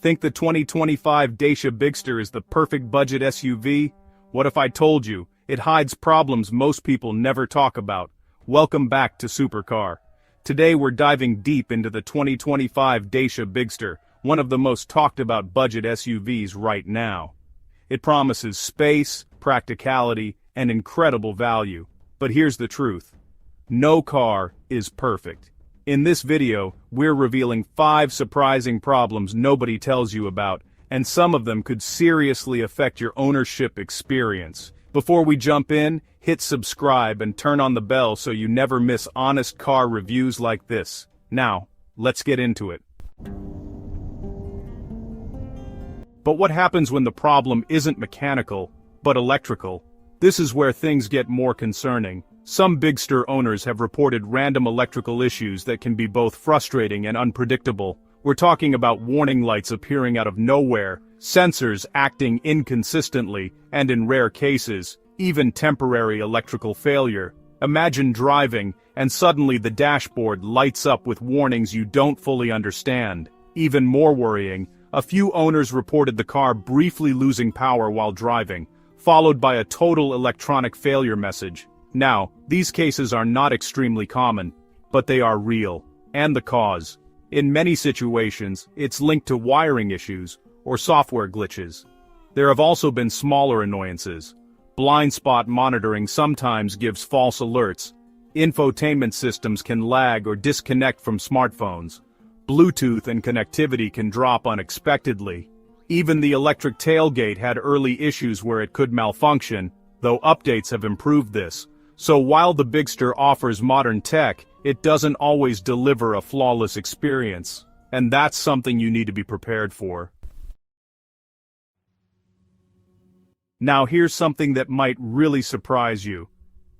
Think the 2025 Dacia Bigster is the perfect budget SUV? What if I told you, it hides problems most people never talk about? Welcome back to Supercar. Today we're diving deep into the 2025 Dacia Bigster, one of the most talked about budget SUVs right now. It promises space, practicality, and incredible value. But here's the truth. No car is perfect. In this video, we're revealing 5 surprising problems nobody tells you about, and some of them could seriously affect your ownership experience. Before we jump in, hit subscribe and turn on the bell so you never miss honest car reviews like this. Now, let's get into it. But what happens when the problem isn't mechanical, but electrical? This is where things get more concerning. Some Bigster owners have reported random electrical issues that can be both frustrating and unpredictable. We're talking about warning lights appearing out of nowhere, sensors acting inconsistently, and in rare cases, even temporary electrical failure. Imagine driving, and suddenly the dashboard lights up with warnings you don't fully understand. Even more worrying, a few owners reported the car briefly losing power while driving, followed by a total electronic failure message. Now, these cases are not extremely common, but they are real. And the cause. In many situations, it's linked to wiring issues or software glitches. There have also been smaller annoyances. Blind spot monitoring sometimes gives false alerts. Infotainment systems can lag or disconnect from smartphones. Bluetooth and connectivity can drop unexpectedly. Even the electric tailgate had early issues where it could malfunction, though updates have improved this. So while the Bigster offers modern tech, it doesn't always deliver a flawless experience. And that's something you need to be prepared for. Now here's something that might really surprise you.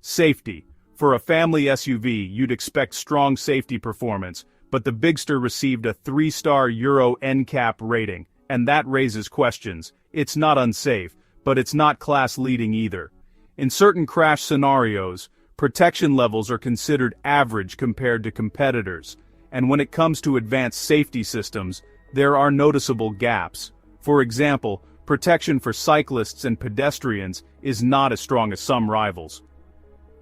Safety. For a family SUV, you'd expect strong safety performance, but the Bigster received a 3-star Euro NCAP rating, and that raises questions. It's not unsafe, but it's not class-leading either. In certain crash scenarios, protection levels are considered average compared to competitors, and when it comes to advanced safety systems, there are noticeable gaps. For example, protection for cyclists and pedestrians is not as strong as some rivals.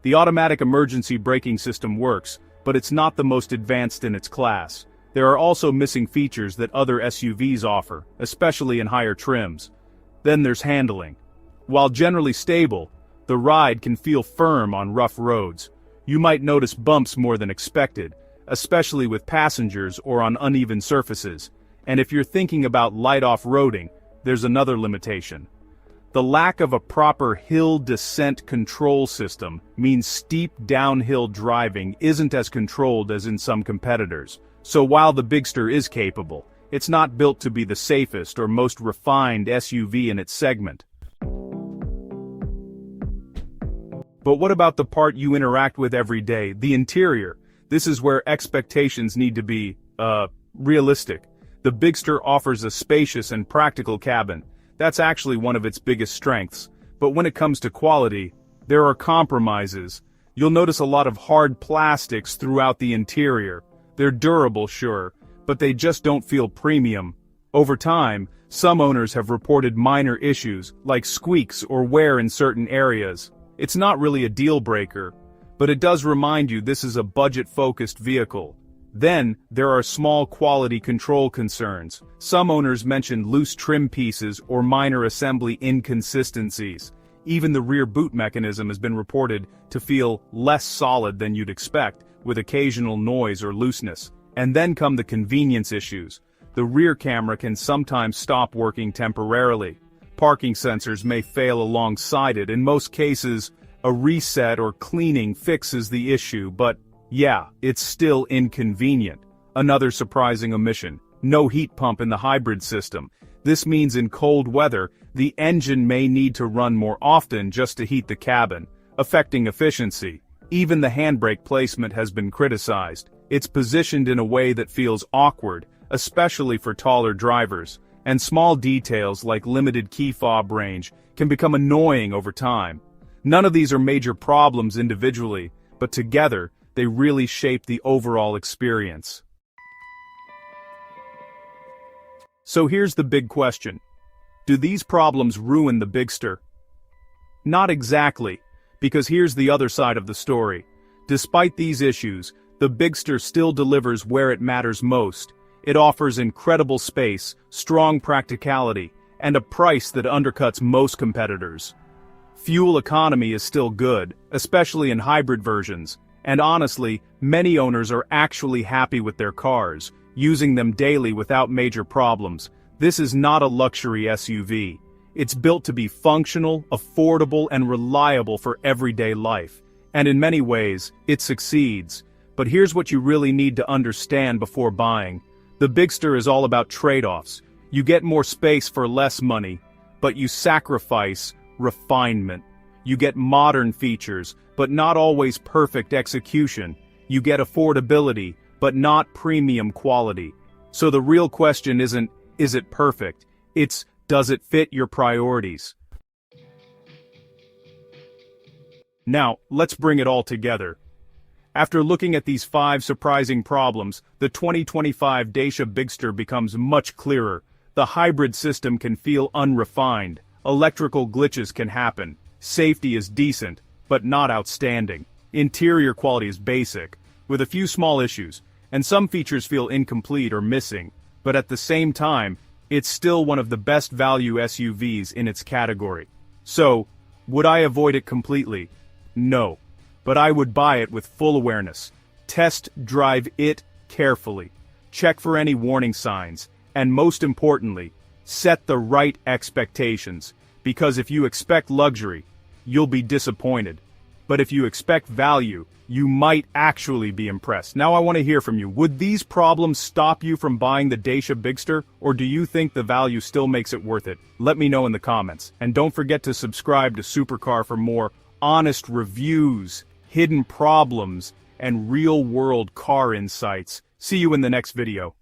The automatic emergency braking system works, but it's not the most advanced in its class. There are also missing features that other SUVs offer, especially in higher trims. Then there's handling. While generally stable, the ride can feel firm on rough roads. You might notice bumps more than expected, especially with passengers or on uneven surfaces. And if you're thinking about light off-roading, there's another limitation. The lack of a proper hill descent control system means steep downhill driving isn't as controlled as in some competitors. So while the Bigster is capable, it's not built to be the safest or most refined SUV in its segment. But what about the part you interact with every day, the interior? This is where expectations need to be, realistic. The Bigster offers a spacious and practical cabin. That's actually one of its biggest strengths. But when it comes to quality, there are compromises. You'll notice a lot of hard plastics throughout the interior. They're durable, sure, but they just don't feel premium. Over time, some owners have reported minor issues, like squeaks or wear in certain areas. It's not really a deal-breaker, but it does remind you this is a budget-focused vehicle. Then, there are small quality control concerns. Some owners mentioned loose trim pieces or minor assembly inconsistencies. Even the rear boot mechanism has been reported to feel less solid than you'd expect, with occasional noise or looseness. And then come the convenience issues. The rear camera can sometimes stop working temporarily. Parking sensors may fail alongside it. In most cases, a reset or cleaning fixes the issue, but yeah, it's still inconvenient. Another surprising omission: no heat pump in the hybrid system. This means in cold weather, the engine may need to run more often just to heat the cabin, affecting efficiency. Even the handbrake placement has been criticized. It's positioned in a way that feels awkward, especially for taller drivers. And small details like limited key fob range can become annoying over time. None of these are major problems individually, but together, they really shape the overall experience. So here's the big question. Do these problems ruin the Bigster? Not exactly, because here's the other side of the story. Despite these issues, the Bigster still delivers where it matters most. It offers incredible space, strong practicality, and a price that undercuts most competitors. Fuel economy is still good, especially in hybrid versions, and honestly, many owners are actually happy with their cars, using them daily without major problems. This is not a luxury SUV. It's built to be functional, affordable, and reliable for everyday life. And in many ways, it succeeds. But here's what you really need to understand before buying. The Bigster is all about trade-offs. You get more space for less money, but you sacrifice refinement. You get modern features, but not always perfect execution. You get affordability, but not premium quality. So the real question isn't, is it perfect? It's, does it fit your priorities? Now, let's bring it all together. After looking at these 5 surprising problems, the 2025 Dacia Bigster becomes much clearer. The hybrid system can feel unrefined. Electrical glitches can happen. Safety is decent, but not outstanding. Interior quality is basic, with a few small issues, and some features feel incomplete or missing. But at the same time, it's still one of the best value SUVs in its category. So, would I avoid it completely? No. But I would buy it with full awareness. Test drive it carefully. Check for any warning signs. And most importantly, set the right expectations. Because if you expect luxury, you'll be disappointed. But if you expect value, you might actually be impressed. Now I want to hear from you. Would these problems stop you from buying the Dacia Bigster, or do you think the value still makes it worth it? Let me know in the comments. And don't forget to subscribe to Supercar for more honest reviews, hidden problems, and real-world car insights. See you in the next video.